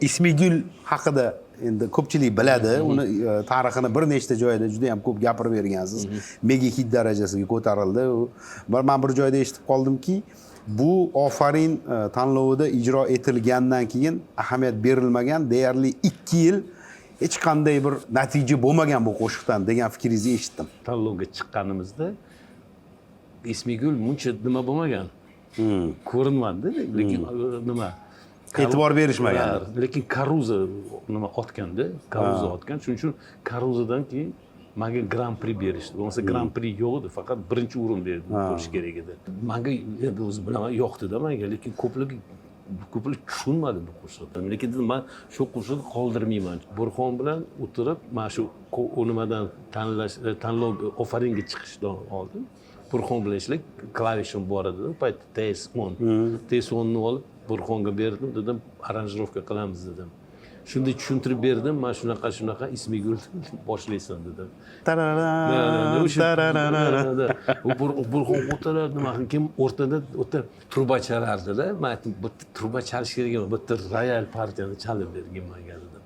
Ismigul haqida endi ko'pchilik biladi. Uni tarixini bir nechta joyda juda ham ko'p gapirib bergansiz. Mega hit darajasiga ko'tarildi. Men bir joyda eshitib qoldimki, bu Ofarin tanlovida ijro etilgandan keyin ahamiyat berilmagan, deyarli 2 yil hech qanday bir natija bo'lmagan bu qo'shiqdan degan fikringizni eshitdim. Tanlovga chiqqanimizda Ismigul muncha nima bo'lmagan. Ko'rinmadi, lekin nima E'tibor berishmagan. Lekin Karuza nima otganda, Karuza otgan. Shuning uchun Karuzadan keyin menga Grand Prix berishdi. Bo'lmasa Grand Prix yo'q edi, faqat birinchi o'rin berdi, bo'lish kerak edi. Menga endi o'zi bilaman yoqdi-da menga, lekin ko'plik tushunmadi bu qo'shiqni. Lekin men shu qo'shiqni qoldirmayman. Burxon bilan o'tirib, mana shu nimadan tanlov Ofaringa chiqishdan oldin Burxon bilan ishlab, klavishim bor edi, u paytda TS10. TS10 ni olib Burxonga berdim, dedim, aranjirovka qilamiz dedim. Shunday tushuntirib berdim, men shunaqa Ismigul boshlaysan dedim. Burxon o'tiradi, nima kim o'rtada o'ta truba chalardi-da. Men aytdim, bitta truba chalish kerak emas, bitta royal partiyani chalib bergin menga dedim.